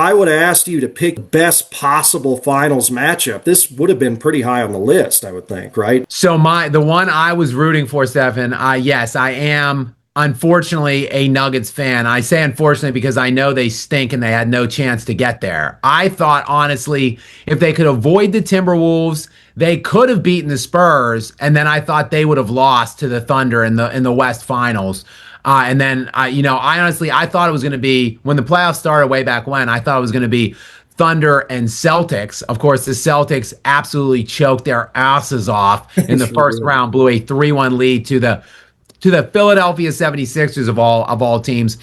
I would have asked you to pick best possible finals matchup. This would have been pretty high on the list, I would think, right? So the one I was rooting for, Stephan, yes, I am unfortunately a Nuggets fan. I say unfortunately because I know they stink and they had no chance to get there. I thought honestly, if they could avoid the Timberwolves, they could have beaten the Spurs, and then I thought they would have lost to the Thunder in the West Finals. And then I thought it was going to be when the playoffs started way back when. I thought it was going to be Thunder and Celtics. Of course, the Celtics absolutely choked their asses off in the first round, blew a 3-1 lead to the Philadelphia 76ers of all teams.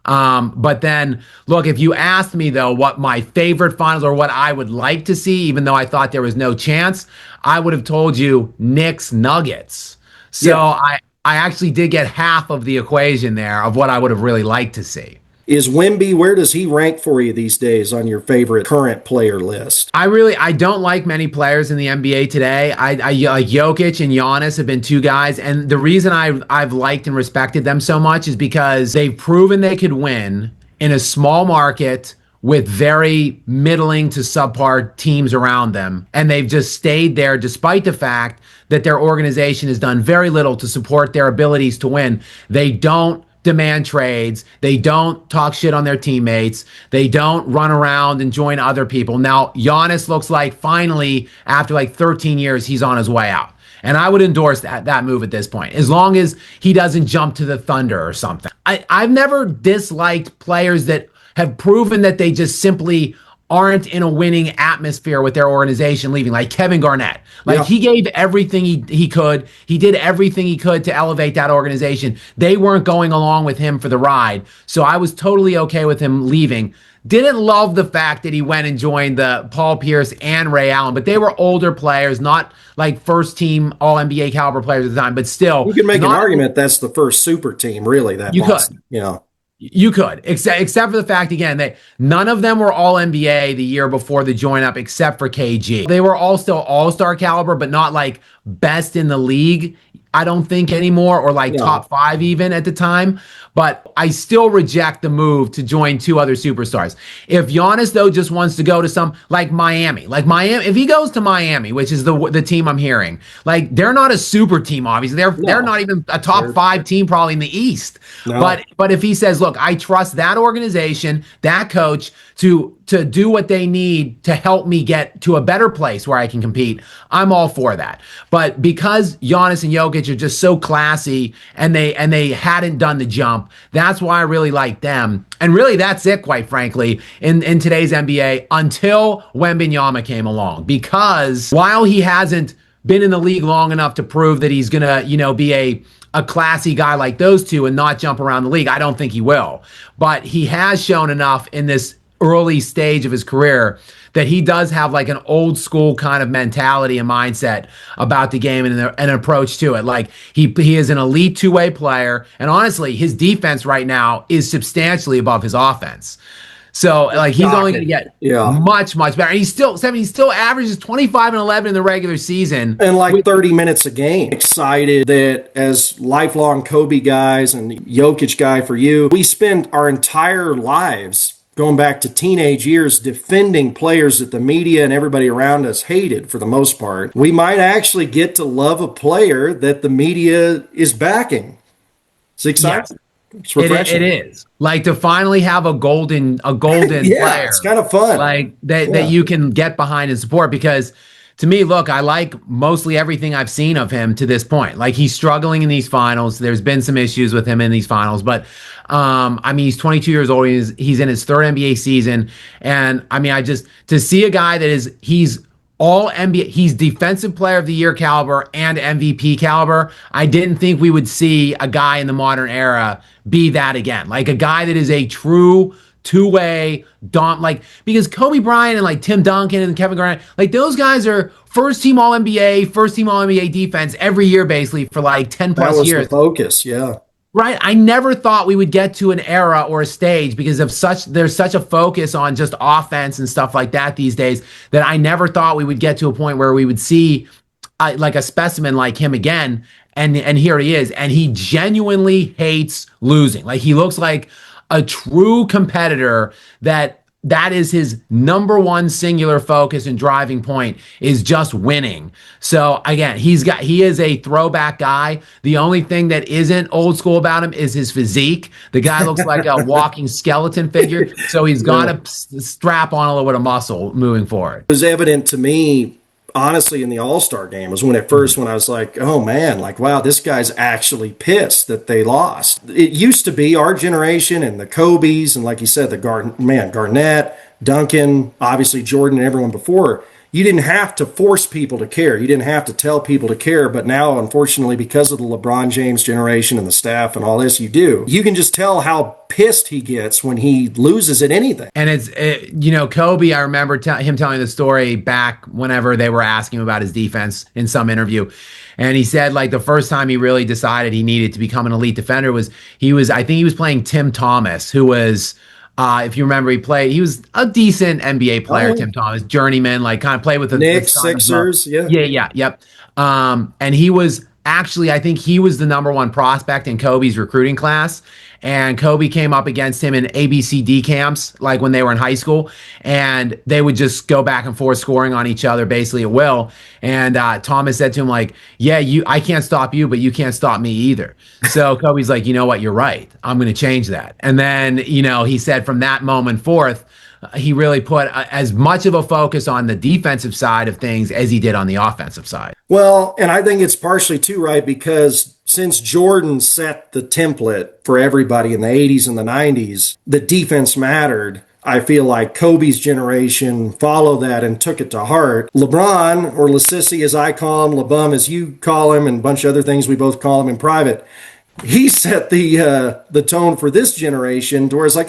But then, look, if you asked me, though, what my favorite finals or what I would like to see, even though I thought there was no chance, I would have told you Knicks Nuggets. So yeah. I actually did get half of the equation there of what I would have really liked to see. Is Wemby, where does he rank for you these days on your favorite current player list? I don't like many players in the NBA today. I like Jokic and Giannis have been two guys, and the reason I've liked and respected them so much is because they've proven they could win in a small market with very middling to subpar teams around them, and they've just stayed there despite the fact that their organization has done very little to support their abilities to win. They don't demand trades. They don't talk shit on their teammates. They don't run around and join other people. Now, Giannis looks like finally, after like 13 years, he's on his way out. And I would endorse that move at this point, as long as he doesn't jump to the Thunder or something. I've never disliked players that have proven that they just simply aren't in a winning atmosphere with their organization leaving, like Kevin Garnett. He gave everything he could. He did everything he could to elevate that organization. They weren't going along with him for the ride. So I was totally okay with him leaving. Didn't love the fact that he went and joined the Paul Pierce and Ray Allen, but they were older players, not like first team all NBA caliber players at the time, but still. You can make an argument that's the first super team, really, that you could. You could, except for the fact, again, none of them were all NBA the year before the join up, except for KG. They were all still all-star caliber, but not like best in the league, I don't think anymore, or like top 5 even at the time. But I still reject the move to join two other superstars. If Giannis, though, just wants to go to some, like Miami, if he goes to Miami, which is the team I'm hearing, like they're not a super team, obviously. They're not even a top 5 team probably in the East. No. But if he says, look, I trust that organization, that coach to do what they need to help me get to a better place where I can compete, I'm all for that. But because Giannis and Jokic are just so classy and they hadn't done the jump, that's why I really like them. And really, that's it, quite frankly, in today's NBA until Wembanyama came along. Because while he hasn't been in the league long enough to prove that he's going to, be a classy guy like those two and not jump around the league, I don't think he will. But he has shown enough in this early stage of his career that he does have like an old school kind of mentality and mindset about the game and an approach to it. Like he is an elite two-way player, and honestly, his defense right now is substantially above his offense. So like he's only going to get much, much better. And he still averages 25 and 11 in the regular season. And like 30 minutes a game. Excited that as lifelong Kobe guys and Jokic guy for you, we spend our entire lives going back to teenage years defending players that the media and everybody around us hated for the most part. We might actually get to love a player that the media is backing. It's exciting. Yes. It's refreshing. It is. Like to finally have a golden player. It's kind of fun. Like that you can get behind and support, because to me, look, I like mostly everything I've seen of him to this point. Like he's struggling in these finals. There's been some issues with him in these finals, but he's 22 years old. He's in his third NBA season. And to see a guy that he's all NBA, he's defensive player of the year caliber and MVP caliber. I didn't think we would see a guy in the modern era be that again. Like a guy that is a true two-way because Kobe Bryant and like Tim Duncan and Kevin Garnett, like those guys are first team all NBA defense every year basically for like 10 plus years. That was the focus, yeah. Right. I never thought we would get to an era or a stage because of there's such a focus on just offense and stuff like that these days, that I never thought we would get to a point where we would see like a specimen like him again. And here he is. And he genuinely hates losing. Like he looks like a true competitor that that is his number one singular focus and driving point is just winning. So again, he is a throwback guy. The only thing that isn't old school about him is his physique. The guy looks like a walking skeleton figure. So he's got to strap on a little bit of muscle moving forward. It was evident to me, honestly, in the All-Star game was when I was like, oh man, like, wow, this guy's actually pissed that they lost. It used to be our generation and the Kobe's and, like you said, the Garnett, Duncan, obviously Jordan and everyone before. You didn't have to force people to care. You didn't have to tell people to care. But now, unfortunately, because of the LeBron James generation and the staff and all this, you do. You can just tell how pissed he gets when he loses at anything. And Kobe, I remember him telling the story back whenever they were asking him about his defense in some interview. And he said, like, the first time he really decided he needed to become an elite defender was I think he was playing Tim Thomas, who was, if you remember, he was a decent NBA player, Tim Thomas, journeyman, like kind of played with the Knicks, Sixers, yep. And he was actually, I think he was the number one prospect in Kobe's recruiting class. And Kobe came up against him in ABCD camps, like when they were in high school, and they would just go back and forth scoring on each other basically at will. And Thomas said to him, like, yeah, I can't stop you, but you can't stop me either. So Kobe's like, you know what, you're right. I'm going to change that. And then, he said from that moment forth, he really put as much of a focus on the defensive side of things as he did on the offensive side. Well, and I think it's partially too, right, because since Jordan set the template for everybody in the 80s and the 90s, the defense mattered. I feel like Kobe's generation followed that and took it to heart. LeBron, or LeSissy as I call him, LeBum as you call him, and a bunch of other things we both call him in private, he set the tone for this generation to where it's like,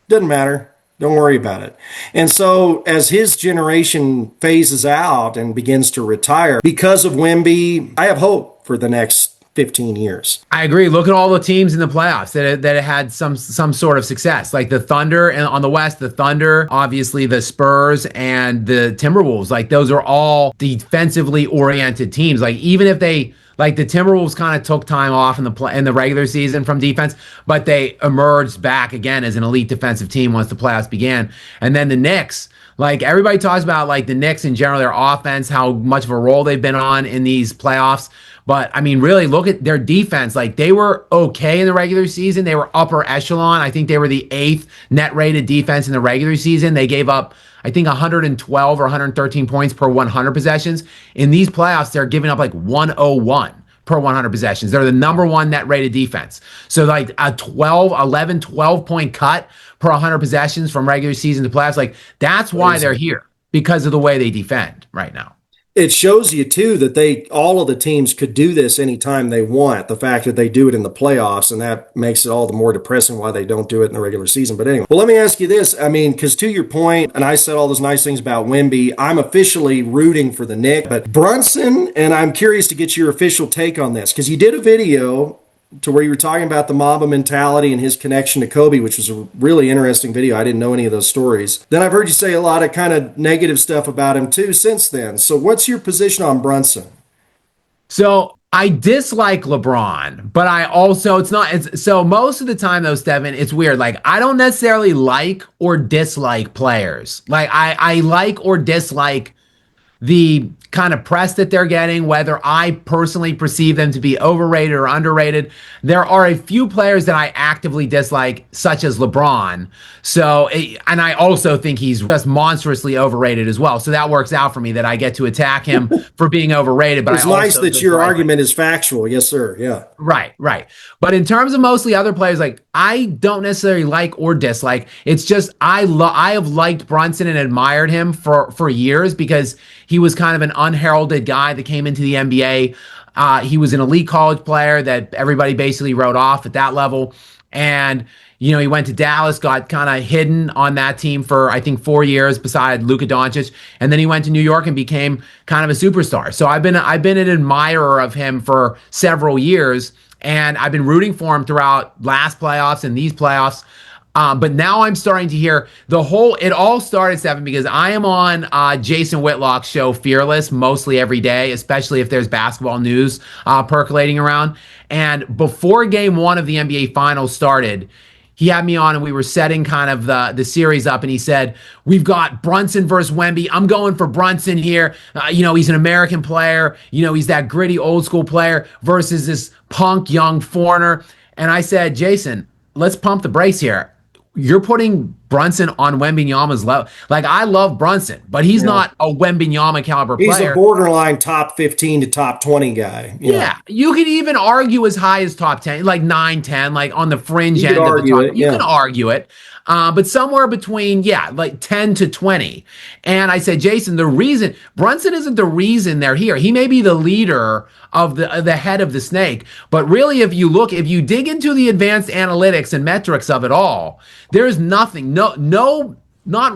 doesn't matter. Don't worry about it. And so as his generation phases out and begins to retire, because of Wemby, I have hope for the next 15 years. I agree. Look at all the teams in the playoffs that had some sort of success, like the Thunder, and on the West, the Thunder, obviously the Spurs and the Timberwolves. Like those are all defensively oriented teams. Like even if like the Timberwolves kind of took time off in the regular season from defense, but they emerged back again as an elite defensive team once the playoffs began. And then the Knicks, like everybody talks about like the Knicks in general, their offense, how much of a role they've been on in these playoffs. But I mean, really look at their defense. Like they were okay in the regular season. They were upper echelon. I think they were the 8th net rated defense in the regular season. They gave up, I think, 112 or 113 points per 100 possessions. In these playoffs, they're giving up like 101 per 100 possessions. They're the number one net rated defense. So like a 12 point cut per 100 possessions from regular season to playoffs. Like that's why they're here, because of the way they defend right now. It shows you too that all of the teams could do this anytime they want. The fact that they do it in the playoffs, and that makes it all the more depressing why they don't do it in the regular season. But anyway, well, let me ask you this. I mean, because to your point, and I said all those nice things about Wemby, I'm officially rooting for the Knicks, but Brunson, and I'm curious to get your official take on this, because you did a video to where you were talking about the Mamba mentality and his connection to Kobe, which was a really interesting video. I didn't know any of those stories. Then I've heard you say a lot of kind of negative stuff about him too since then. So what's your position on Brunson? So I dislike LeBron, but I also, so most of the time though, Stephan, it's weird. Like I don't necessarily like or dislike players. Like I like or dislike the kind of press that they're getting, whether I personally perceive them to be overrated or underrated. There are a few players that I actively dislike, such as LeBron. And I also think he's just monstrously overrated as well. So that works out for me that I get to attack him for being overrated. But it's nice that your argument is factual. Yes, sir. Yeah. Right. But in terms of mostly other players, like I don't necessarily like or dislike. It's just I have liked Brunson and admired him for years because he was kind of an unheralded guy that came into the NBA. He was an elite college player that everybody basically wrote off at that level. And, he went to Dallas, got kind of hidden on that team for, I think, 4 years beside Luka Doncic. And then he went to New York and became kind of a superstar. So I've been an admirer of him for several years. And I've been rooting for him throughout last playoffs and these playoffs. But now I'm starting to hear it all started, Stephan, because I am on Jason Whitlock's show, Fearless, mostly every day, especially if there's basketball news percolating around. And before game 1 of the NBA Finals started, he had me on and we were setting kind of the series up, and he said, we've got Brunson versus Wemby. I'm going for Brunson here. He's an American player. He's that gritty old school player versus this punk young foreigner. And I said, Jason, let's pump the brakes here. You're putting Brunson on Wembanyama's level. Like, I love Brunson, but he's not a Wembanyama caliber player. He's a borderline top 15 to top 20 guy. Yeah. You could even argue as high as top 10, like 9, 10, like on the fringe end of the top. You can argue it. But somewhere between, like 10 to 20. And I said, Jason, the reason Brunson isn't the reason they're here. He may be the leader of the head of the snake. But really, if you dig into the advanced analytics and metrics of it all, there's nothing, not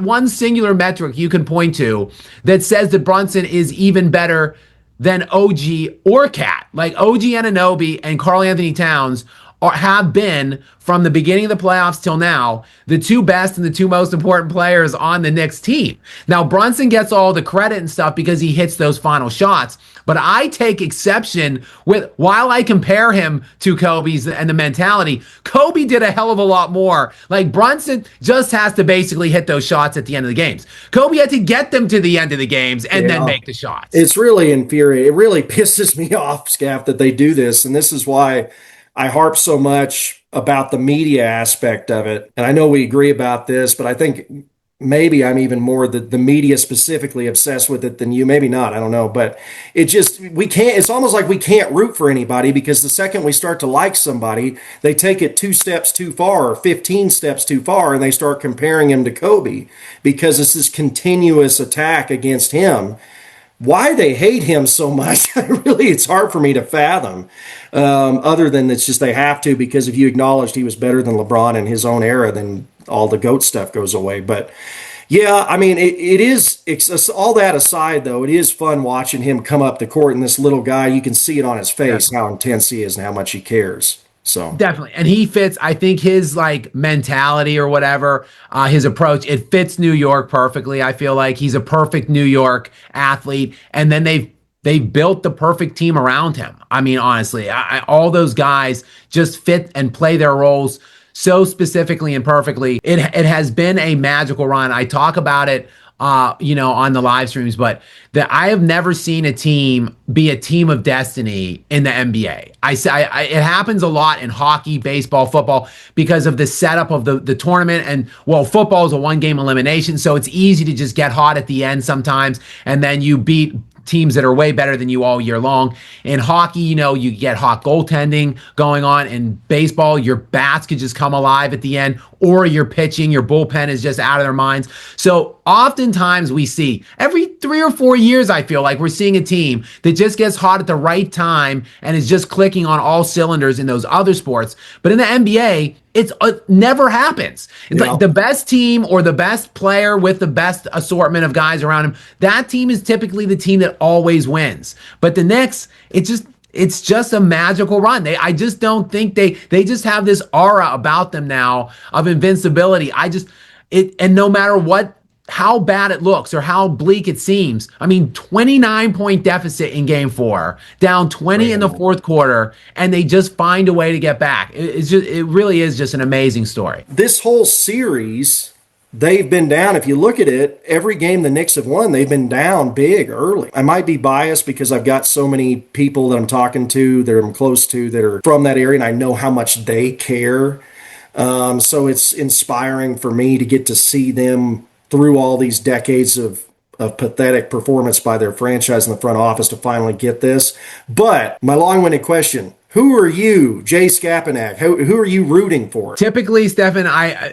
one singular metric you can point to that says that Brunson is even better than OG or Cat. Like, OG Anunoby and Karl Anthony Towns have been, from the beginning of the playoffs till now, the two best and the two most important players on the Knicks team. Now, Brunson gets all the credit and stuff because he hits those final shots, but I take exception with, while I compare him to Kobe's and the mentality, Kobe did a hell of a lot more. Like, Brunson just has to basically hit those shots at the end of the games. Kobe had to get them to the end of the games and then make the shots. It's really infuriating. It really pisses me off, Skap, that they do this, and this is why I harp so much about the media aspect of it. And I know we agree about this, but I think maybe I'm even more the media specifically obsessed with it than you. Maybe not. I don't know. But it's almost like we can't root for anybody, because the second we start to like somebody, they take it 2 steps too far or 15 steps too far, and they start comparing him to Kobe, because it's this continuous attack against him. Why they hate him so much, it's hard for me to fathom. Other than it's just they have to, because if you acknowledged he was better than LeBron in his own era, then all the GOAT stuff goes away. But yeah, I mean, it's all that aside, though, it is fun watching him come up the court, and this little guy, you can see it on his face, how intense he is and how much he cares. So definitely. And he fits, I think his like mentality or whatever, his approach, it fits New York perfectly. I feel like he's a perfect New York athlete. And then they've built the perfect team around him. I mean, honestly, all those guys just fit and play their roles so specifically and perfectly. It has been a magical run. I talk about it on the live streams, but that I have never seen a team be a team of destiny in the NBA. It happens a lot in hockey, baseball, football, because of the setup of the tournament. And well, football is a 1-game elimination, so it's easy to just get hot at the end sometimes, and then you beat teams that are way better than you all year long. In hockey, you get hot goaltending going on. In baseball, your bats could just come alive at the end, or your pitching, your bullpen is just out of their minds. So oftentimes we see every 3 or 4 years, I feel like we're seeing a team that just gets hot at the right time and is just clicking on all cylinders in those other sports. But in the NBA, it never happens. It's like the best team or the best player with the best assortment of guys around him, that team is typically the team that always wins. But the Knicks, it's just a magical run. I just don't think they just have this aura about them now of invincibility. And no matter how bad it looks or how bleak it seems. I mean, 29-point deficit in game 4, down 20 in the fourth quarter, and they just find a way to get back. It really is just an amazing story. This whole series, they've been down. If you look at it, every game the Knicks have won, they've been down big early. I might be biased because I've got so many people that I'm talking to, that I'm close to, that are from that area, and I know how much they care. So it's inspiring for me to get to see them through all these decades of pathetic performance by their franchise in the front office to finally get this. But my long-winded question, who are you, Jay Skapinac? Who are you rooting for? Typically, Stephan,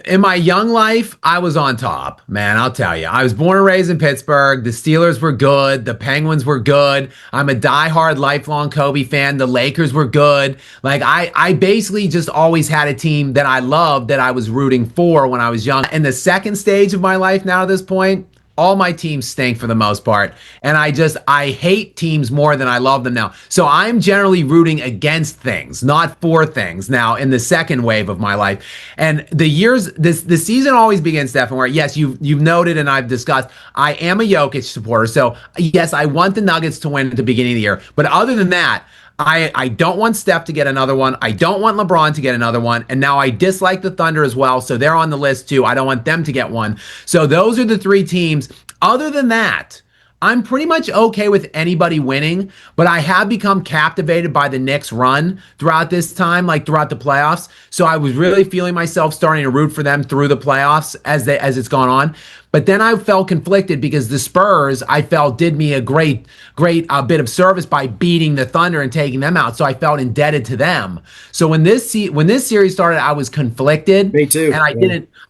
in my young life, I was on top. Man, I'll tell you. I was born and raised in Pittsburgh. The Steelers were good. The Penguins were good. I'm a diehard, lifelong Kobe fan. The Lakers were good. Like, I basically just always had a team that I loved, that I was rooting for when I was young. In the second stage of my life now, at this point, all my teams stink for the most part. And I hate teams more than I love them now. So I'm generally rooting against things, not for things now in the second wave of my life. And the season always begins, Stephan, where yes, you've noted and I've discussed, I am a Jokic supporter. So yes, I want the Nuggets to win at the beginning of the year. But other than that, I don't want Steph to get another one. I don't want LeBron to get another one. And now I dislike the Thunder as well. So they're on the list too. I don't want them to get one. So those are the three teams. Other than that, I'm pretty much okay with anybody winning, but I have become captivated by the Knicks run throughout this time, like throughout the playoffs. So I was really feeling myself starting to root for them through the playoffs as it's gone on. But then I felt conflicted because the Spurs, I felt, did me a great bit of service by beating the Thunder and taking them out. So I felt indebted to them. So when this series started, I was conflicted. Me too. And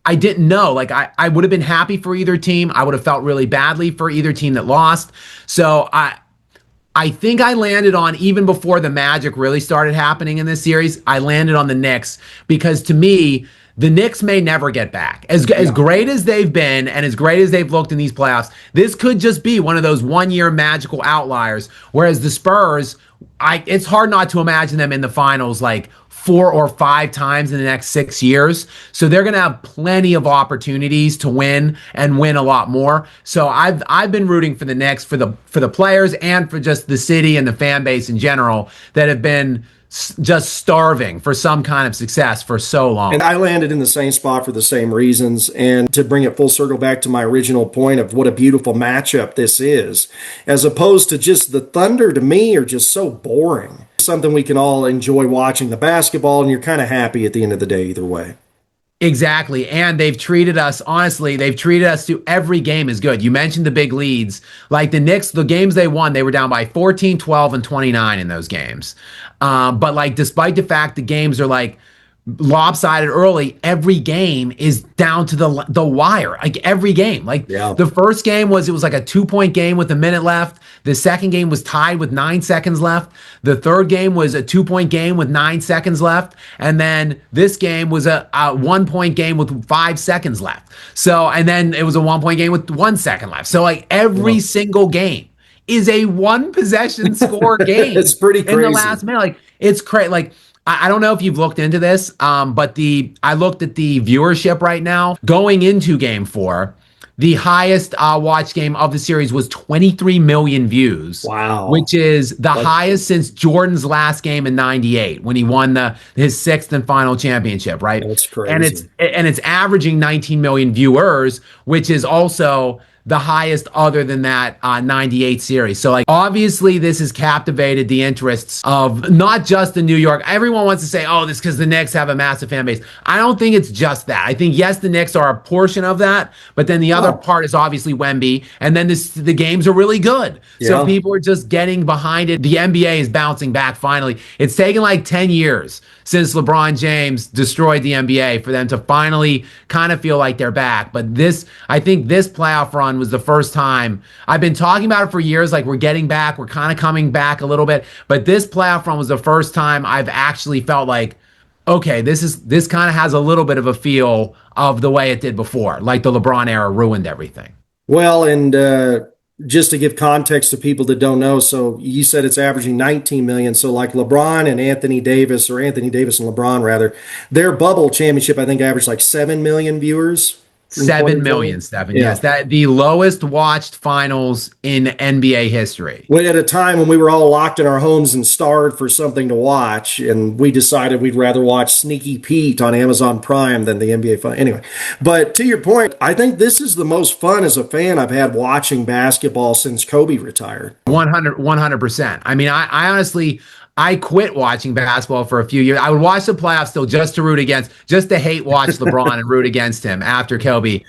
I didn't know. Like I would have been happy for either team. I would have felt really badly for either team that lost. So I think I landed on, even before the magic really started happening in this series, I landed on the Knicks because, to me, the Knicks may never get back. As great as they've been and as great as they've looked in these playoffs, this could just be one of those one-year magical outliers. Whereas the Spurs, it's hard not to imagine them in the finals like 4 or 5 times in the next 6 years. So they're going to have plenty of opportunities to win and win a lot more. So I've been rooting for the Knicks, for the players and for just the city and the fan base in general that have been just starving for some kind of success for so long. And I landed in the same spot for the same reasons. And to bring it full circle back to my original point of what a beautiful matchup this is, as opposed to just the Thunder, to me, are just so boring. Something we can all enjoy watching the basketball, and you're kind of happy at the end of the day either way. Exactly. And they've treated us, honestly, to every game is good. You mentioned the big leads. Like the Knicks, the games they won, they were down by 14, 12, and 29 in those games. But like, despite the fact the games are like lopsided early, every game is down to the wire. Like every game. Like the first game it was like a 2-point game with a minute left. The second game was tied with 9 seconds left. The third game was a 2-point game with 9 seconds left. And then this game was a 1-point game with 5 seconds left. So, and then it was a 1-point game with 1 second left. So like every single game is a 1-possession score game. It's pretty crazy. In the last minute. Like it's crazy. Like, I don't know if you've looked into this, but I looked at the viewership right now. Going into Game 4, the highest watched game of the series was 23 million views. Wow. Which is the highest since Jordan's last game in 98 when he won his 6th and final championship, right? That's crazy. And it's averaging 19 million viewers, which is also the highest other than that 98 series. So like obviously this has captivated the interests of not just the New York. Everyone wants to say, oh, this because the Knicks have a massive fan base. I don't think it's just that. I think, yes, the Knicks are a portion of that, but then the other part is obviously Wemby, and then the games are really good. Yeah. So people are just getting behind it. The NBA is bouncing back finally. It's taken like 10 years since LeBron James destroyed the NBA for them to finally kind of feel like they're back. But I think this playoff run was the first time. I've been talking about it for years, like we're getting back, we're kind of coming back a little bit. But this playoff run was the first time I've actually felt like, okay, this kind of has a little bit of a feel of the way it did before. Like the LeBron era ruined everything. Well, and just to give context to people that don't know, so you said it's averaging 19 million. So like LeBron and Anthony Davis, or Anthony Davis and LeBron rather, their bubble championship, I think, averaged like 7 million viewers. 7 million, Stephan. Yeah. Yes, that the lowest watched finals in NBA history. Well, at a time when we were all locked in our homes and starved for something to watch, and we decided we'd rather watch Sneaky Pete on Amazon Prime than the NBA final. Anyway, but to your point, I think this is the most fun as a fan I've had watching basketball since Kobe retired. 100%. I mean, I honestly, I quit watching basketball for a few years. I would watch the playoffs still just to hate watch LeBron and root against him after Kobe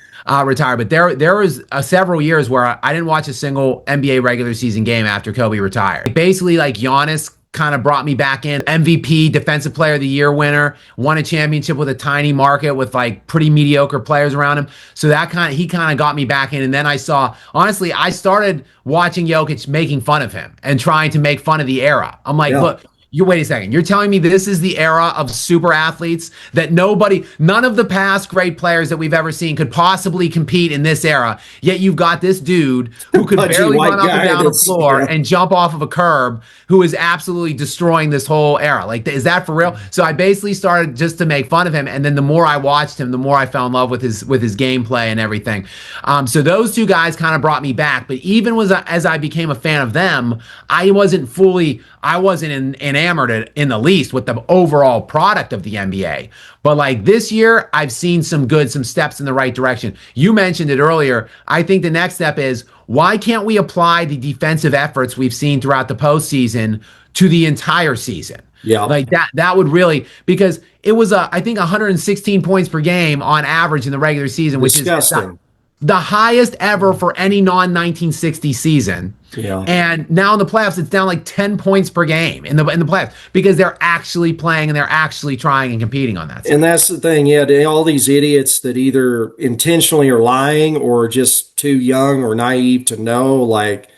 retired. But there was several years where I didn't watch a single NBA regular season game after Kobe retired. Basically, like Giannis kind of brought me back in. MVP, Defensive Player of the Year winner, won a championship with a tiny market with like pretty mediocre players around him. So he kind of got me back in. And then I started watching Jokic making fun of him and trying to make fun of the era. I'm like, look, You wait a second. You're telling me this is the era of super athletes that none of the past great players that we've ever seen could possibly compete in this era. Yet you've got this dude who could Pudgy barely white run up and guy down a floor yeah. and jump off of a curb, who is absolutely destroying this whole era. Like, is that for real? So I basically started just to make fun of him, and then the more I watched him, the more I fell in love with his gameplay and everything. So those two guys kind of brought me back. But even as I became a fan of them, I wasn't enamored in the least with the overall product of the NBA. But like this year, I've seen some steps in the right direction. You mentioned it earlier. I think the next step is, why can't we apply the defensive efforts we've seen throughout the postseason to the entire season? Yeah. Like that would really, because it was I think 116 points per game on average in the regular season, which Disgusting. is the highest ever for any non-1960 season. Yeah. And now in the playoffs, it's down like 10 points per game in the playoffs, because they're actually playing and they're actually trying and competing on that. And that's the thing. Yeah. All these idiots that either intentionally are lying or just too young or naive to know, like,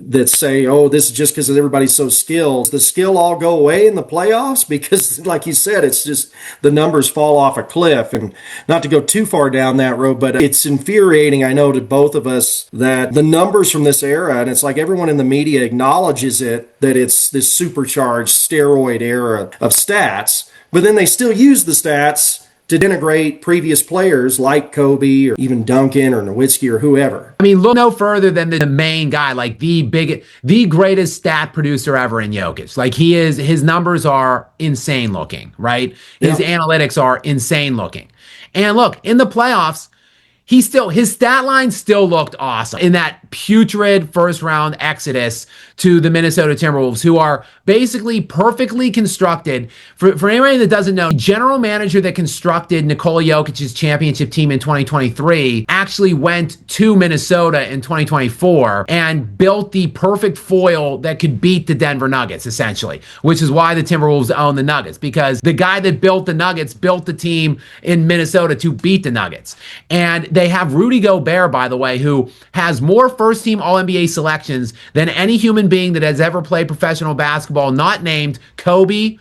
that say, oh, this is just because everybody's so skilled. The skill all go away in the playoffs because, like you said, it's just the numbers fall off a cliff. And not to go too far down that road, but it's infuriating, I know, to both of us, that the numbers from this era, and it's like everyone in the media acknowledges it, that it's this supercharged steroid era of stats, but then they still use the stats to denigrate previous players like Kobe or even Duncan or Nowitzki or whoever. I mean, look no further than the main guy, like the greatest stat producer ever in Jokic. Like, his numbers are insane looking, right? His analytics are insane looking. And look, in the playoffs, his stat line still looked awesome in that putrid first round exodus to the Minnesota Timberwolves, who are basically perfectly constructed. For anybody that doesn't know, the general manager that constructed Nikola Jokic's championship team in 2023 actually went to Minnesota in 2024 and built the perfect foil that could beat the Denver Nuggets, essentially, which is why the Timberwolves own the Nuggets, because the guy that built the Nuggets built the team in Minnesota to beat the Nuggets. And they have Rudy Gobert, by the way, who has more first-team All-NBA selections than any human being that has ever played professional basketball, not named Kobe,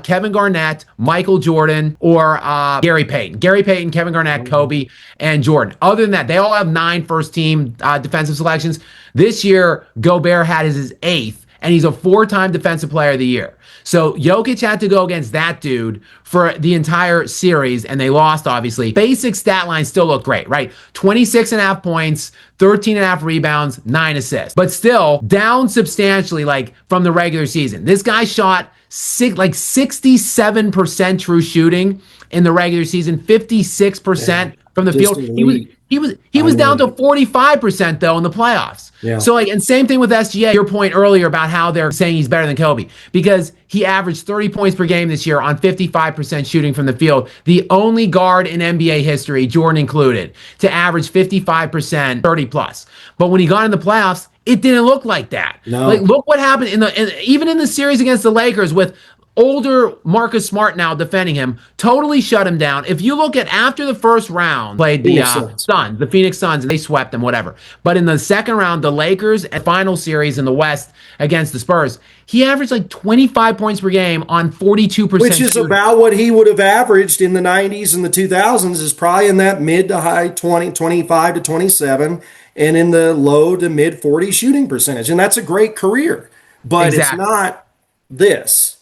Kevin Garnett, Michael Jordan, or Gary Payton. Gary Payton, Kevin Garnett, Kobe, and Jordan. Other than that, they all have 9 first-team defensive selections. This year, Gobert had his 8th, and he's a 4-time Defensive Player of the Year. So Jokic had to go against that dude for the entire series, and they lost, obviously. Basic stat lines still look great, right? 26.5 points, 13.5 rebounds, 9 assists. But still, down substantially, like, from the regular season. This guy shot 67% true shooting in the regular season, 56% from the field. He was down to 45% though in the playoffs. Yeah. So, like, and same thing with SGA. Your point earlier about how they're saying he's better than Kobe, because he averaged 30 points per game this year on 55% shooting from the field. The only guard in NBA history, Jordan included, to average 55%, 30 plus. But when he got in the playoffs, it didn't look like that. No. Like, look what happened even in the series against the Lakers with older Marcus Smart now defending him, totally shut him down. If you look at after the first round, played the Suns, the Phoenix Suns, and they swept them, whatever. But in the second round, the Lakers and final series in the West against the Spurs, he averaged like 25 points per game on 42%. Which is shooting. about what he would have averaged in the 90s and the 2000s, is probably in that mid to high 20, 25 to 27, and in the low to mid 40 shooting percentage. And that's a great career. But It's not this.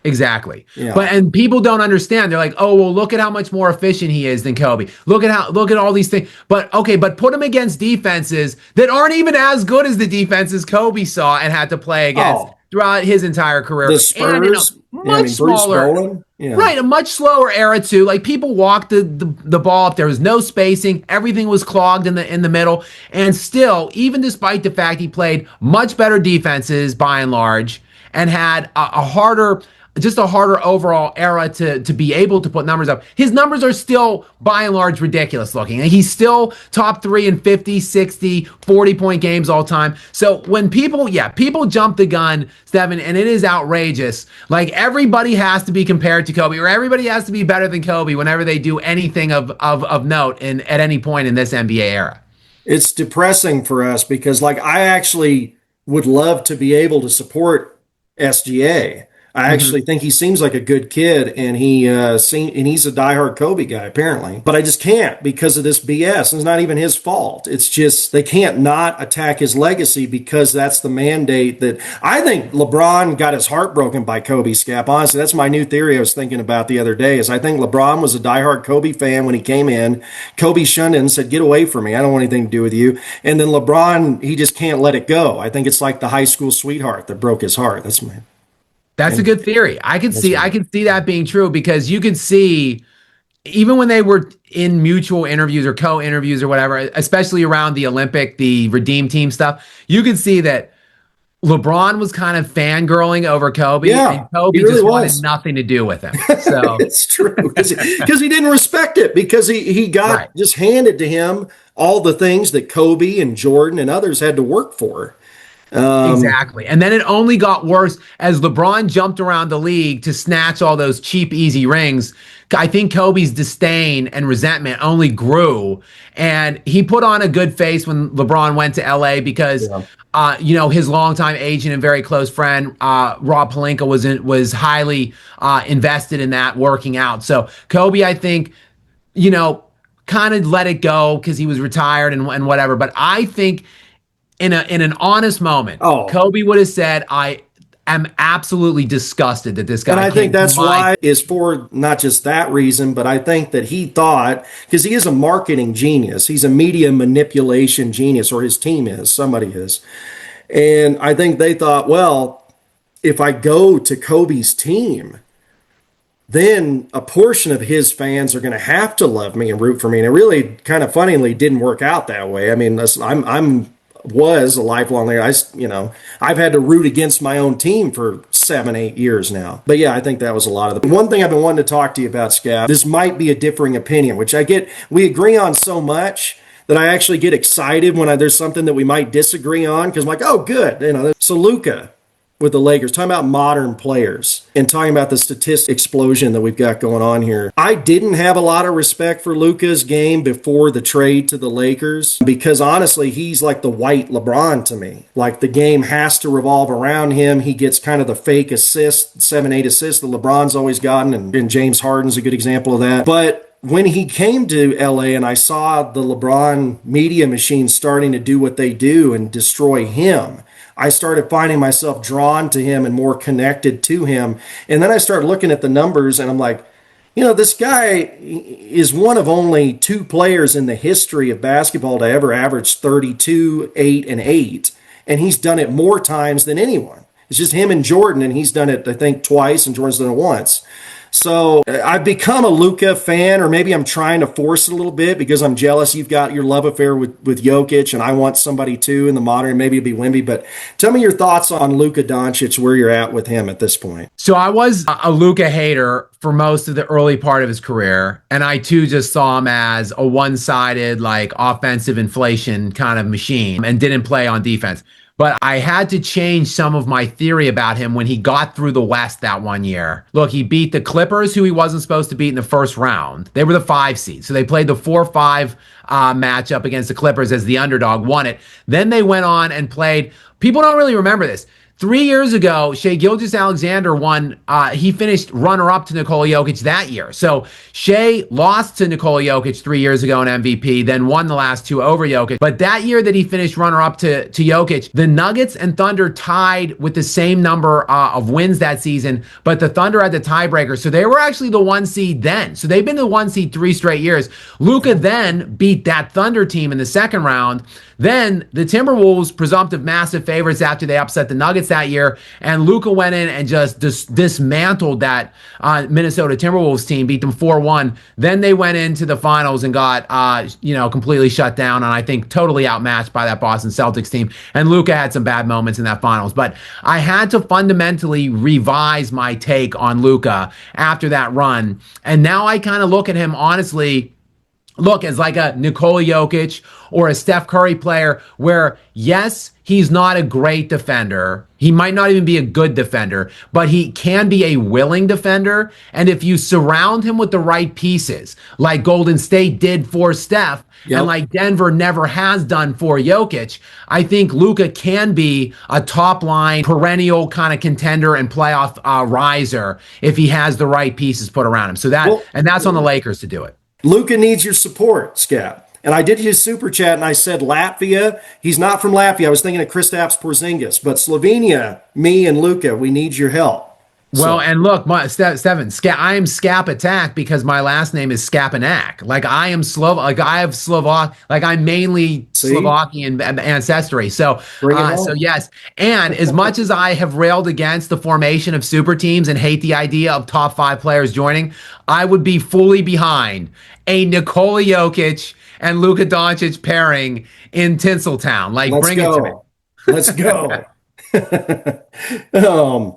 Exactly. Yeah. And people don't understand. They're like, oh, well, look at how much more efficient he is than Kobe. Look at all these things. But put him against defenses that aren't even as good as the defenses Kobe saw and had to play against throughout his entire career. The Spurs, and much smaller, right? A much slower era too. Like, people walked the ball up. There was no spacing. Everything was clogged in the middle. And still, even despite the fact he played much better defenses by and large and had a harder overall era to be able to put numbers up. His numbers are still, by and large, ridiculous looking. And he's still top 3 in 50, 60, 40-point games all time. So when people jump the gun, Stephan, and it is outrageous. Like, everybody has to be compared to Kobe, or everybody has to be better than Kobe whenever they do anything of note at any point in this NBA era. It's depressing for us because, like, I actually would love to be able to support SGA. I actually think he seems like a good kid, and he's a diehard Kobe guy apparently. But I just can't because of this BS. It's not even his fault. It's just they can't not attack his legacy because that's the mandate. That I think LeBron got his heart broken by Kobe. Skap. Honestly, that's my new theory I was thinking about the other day. Is I think LeBron was a diehard Kobe fan when he came in. Kobe shunned it and said, "Get away from me. I don't want anything to do with you." And then LeBron, he just can't let it go. I think it's like the high school sweetheart that broke his heart. That's a good theory. I can see that being true because you can see even when they were in mutual interviews or co-interviews or whatever, especially around the Olympic, the Redeem Team stuff, you can see that LeBron was kind of fangirling over Kobe, and Kobe really just wanted nothing to do with him. So it's true because he didn't respect it because he got just handed to him all the things that Kobe and Jordan and others had to work for. Exactly. And then it only got worse as LeBron jumped around the league to snatch all those cheap, easy rings. I think Kobe's disdain and resentment only grew. And he put on a good face when LeBron went to LA because, his longtime agent and very close friend, Rob Pelinka, was highly invested in that working out. So Kobe, I think, kind of let it go because he was retired and whatever. But I think in an honest moment, Kobe would have said, "I am absolutely disgusted that this guy." And I think that's why is for not just that reason, but I think that he thought because he is a marketing genius, he's a media manipulation genius, or his team is, somebody is, and I think they thought, well, if I go to Kobe's team, then a portion of his fans are going to have to love me and root for me. And it really kind of funnily didn't work out that way. I mean, was a lifelong there. I've had to root against my own team for 7-8 years now. But yeah, I think that was a lot of the one thing I've been wanting to talk to you about, Skap. This might be a differing opinion, which I get. We agree on so much that I actually get excited when there's something that we might disagree on because I'm like, oh, good. So Luka with the Lakers, talking about modern players and talking about the statistic explosion that we've got going on here. I didn't have a lot of respect for Luka's game before the trade to the Lakers because honestly, he's like the white LeBron to me. Like the game has to revolve around him. He gets kind of the fake assist, 7-8 assists that LeBron's always gotten, and James Harden's a good example of that. But when he came to LA and I saw the LeBron media machine starting to do what they do and destroy him, I started finding myself drawn to him and more connected to him. And then I started looking at the numbers and I'm like, this guy is one of only 2 players in the history of basketball to ever average 32, 8, and 8. And he's done it more times than anyone. It's just him and Jordan, and he's done it, I think, twice, and Jordan's done it once. So I've become a Luka fan, or maybe I'm trying to force it a little bit because I'm jealous you've got your love affair with Jokic, and I want somebody too in the modern, maybe it'd be Wemby. But tell me your thoughts on Luka Doncic, where you're at with him at this point. So I was a Luka hater for most of the early part of his career, and I too just saw him as a one-sided, like offensive inflation kind of machine and didn't play on defense. But I had to change some of my theory about him when he got through the West that one year. Look, he beat the Clippers, who he wasn't supposed to beat in the first round. They were the 5 seed. So they played the 4-5 matchup against the Clippers as the underdog, won it. Then they went on and played. People don't really remember this. 3 years ago, Shai Gilgeous-Alexander won. He finished runner-up to Nikola Jokic that year. So Shai lost to Nikola Jokic 3 years ago in MVP, then won the last 2 over Jokic. But that year that he finished runner-up to Jokic, the Nuggets and Thunder tied with the same number of wins that season, but the Thunder had the tiebreaker. So they were actually the 1 seed then. So they've been the 1 seed 3 straight years. Luka then beat that Thunder team in the second round. Then the Timberwolves, presumptive massive favorites after they upset the Nuggets that year, and Luka went in and just dismantled that Minnesota Timberwolves team, beat them 4-1. Then they went into the finals and got completely shut down, and I think totally outmatched by that Boston Celtics team. And Luka had some bad moments in that finals, but I had to fundamentally revise my take on Luka after that run, and now I kind of look at him honestly look as like a Nikola Jokic or a Steph Curry player where, yes, he's not a great defender. He might not even be a good defender, but he can be a willing defender. And if you surround him with the right pieces, like Golden State did for Steph, and Yep. like Denver never has done for Jokic, I think Luka can be a top line, perennial kind of contender and playoff riser if he has the right pieces put around him. So Well, that's on the Lakers to do it. Luka needs your support, Skap. And I did his super chat and I said Latvia. He's not from Latvia. I was thinking of Kristaps Porzingis, but Slovenia, me and Luka, we need your help. Well, So, and look, Stephan, I am Skap Attack because my last name is Skapinac. Like I am like I'm mainly see, Slovakian ancestry. So, bring it so home. yes. And as much as I have railed against the formation of super teams and hate the idea of top 5 players joining, I would be fully behind a Nikola Jokic and Luka Doncic pairing in Tinseltown. Like, Let's bring it to me. go. Let's go. um,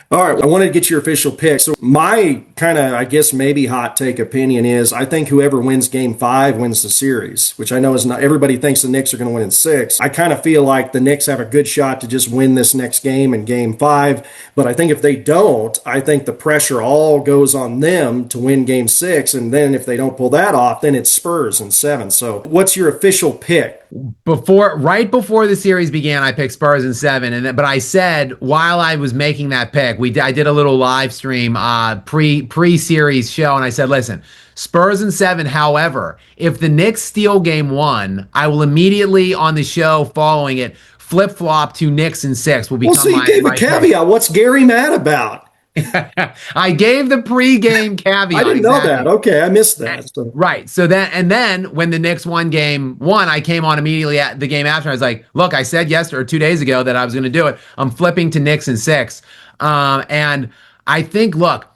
all right, I wanted to get your official pick. So my kind of, I guess, maybe hot take opinion is I think whoever wins game 5 wins the series, which I know is not, everybody thinks the Knicks are going to win in 6. I kind of feel like the Knicks have a good shot to just win this next game in game 5. But I think if they don't, I think the pressure all goes on them to win game 6. And then if they don't pull that off, then it's Spurs in 7. So what's your official pick? Right before the series began, I picked Spurs in 7, but I said while I was making that pick, I did a little live stream pre-series show, and I said, listen, Spurs in 7. However, if the Knicks steal game 1, I will immediately on the show following it flip flop to Knicks in 6. Will become Well, so you gave a caveat. What's Gary mad about? I gave the pregame caveat. I didn't know that. Okay, I missed that. So. Right. So then when the Knicks won game 1, I came on immediately at the game after. I was like, look, I said yesterday or 2 days ago that I was going to do it. I'm flipping to Knicks in 6. And I think, look,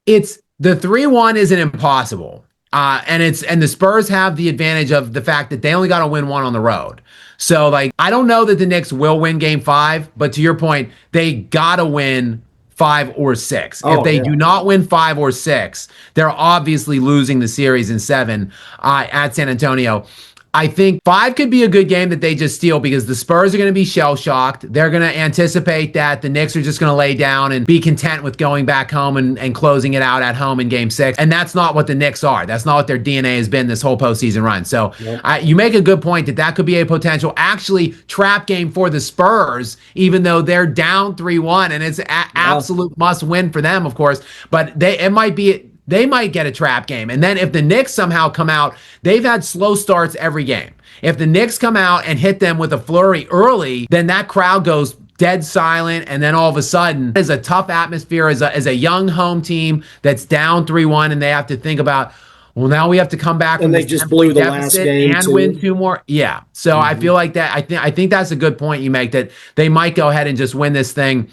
it's the 3-1 isn't impossible. And the Spurs have the advantage of the fact that they only got to win 1 on the road. So like, I don't know that the Knicks will win game 5, but to your point, they got to win 5 or 6. If they do not win 5 or 6, they're obviously losing the series in 7 at San Antonio. I think 5 could be a good game that they just steal because the Spurs are going to be shell-shocked. They're going to anticipate that the Knicks are just going to lay down and be content with going back home and closing it out at home in game 6. And that's not what the Knicks are. That's not what their DNA has been this whole postseason run. So you make a good point that could be a potential actually trap game for the Spurs, even though they're down 3-1 and it's an absolute must win for them, of course. But they might get a trap game. And then if the Knicks somehow come out, they've had slow starts every game. If the Knicks come out and hit them with a flurry early, then that crowd goes dead silent. And then all of a sudden, there's a tough atmosphere as a young home team that's down 3-1 and they have to think about, well, now we have to come back and they just blew the last game and win 2 more. Yeah. So I feel like that. I think that's a good point you make, that they might go ahead and just win this thing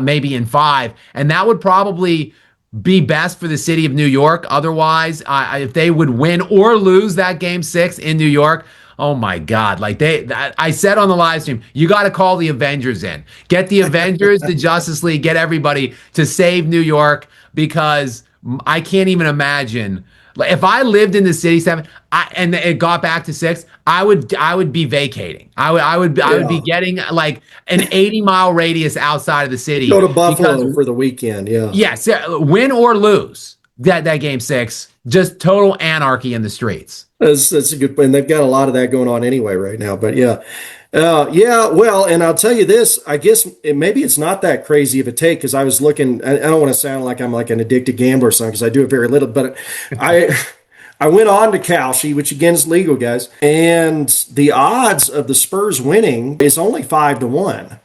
maybe in 5. And that would probably be best for the city of New York. Otherwise, if they would win or lose that game 6 in New York, oh my God. Like I said on the live stream, you got to call the Avengers in. Get the Avengers, the Justice League, get everybody to save New York, because I can't even imagine. Like, if I lived in the city 7 and it got back to 6, I would be vacating. I would be getting like an 80-mile radius outside of the city. Go to Buffalo for the weekend. Yeah. Yes. Win or lose that game 6, just total anarchy in the streets. That's a good point. And they've got a lot of that going on anyway right now. But yeah. Well, and I'll tell you this, I guess maybe it's not that crazy of a take, because I was looking, I don't want to sound like I'm like an addicted gambler or something, because I do it very little, but I went on to Kalshi, which again is legal, guys, and the odds of the Spurs winning is only 5-1.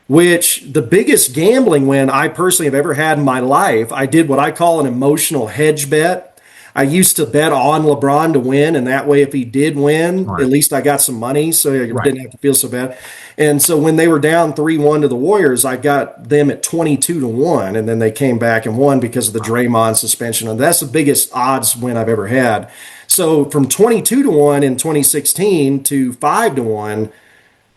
Which the biggest gambling win I personally have ever had in my life. I did what I call an emotional hedge bet. I used to bet on LeBron to win, and that way if he did win, at least I got some money, so I didn't have to feel so bad. And so when they were down 3-1 to the Warriors, I got them at 22-1, and then they came back and won because of the Draymond suspension. And that's the biggest odds win I've ever had. So from 22-1 in 2016 to 5-1,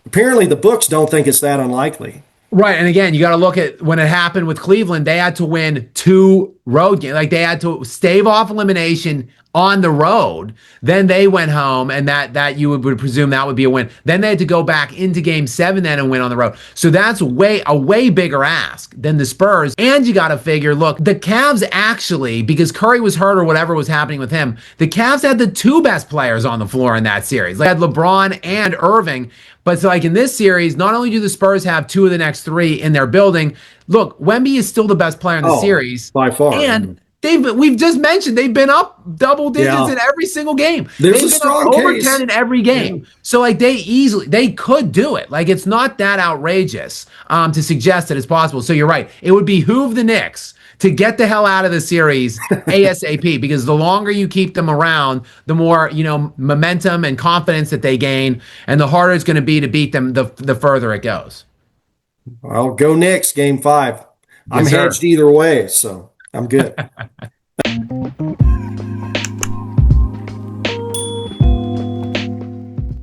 apparently the books don't think it's that unlikely. Right. And again, you got to look at when it happened with Cleveland, they had to win 2 road game. Like they had to stave off elimination on the road. Then they went home, and that you would presume that would be a win. Then they had to go back into game 7 then and win on the road. So that's a way bigger ask than the Spurs. And you got to figure, look, the Cavs actually, because Curry was hurt or whatever was happening with him, the Cavs had the 2 best players on the floor in that series. They had LeBron and Irving. But so like in this series, not only do the Spurs have 2 of the next 3 in their building, look, Wemby is still the best player in the series. By far. And we've just mentioned they've been up double digits in every single game. There's they've a strong been up over case. 10 in every game. Yeah. So like they could do it. Like it's not that outrageous to suggest that it's possible. So you're right. It would behoove the Knicks to get the hell out of the series ASAP, because the longer you keep them around, the more, momentum and confidence that they gain, and the harder it's going to be to beat them the further it goes. I'll go Knicks, game 5. I'm hedged either way, so I'm good.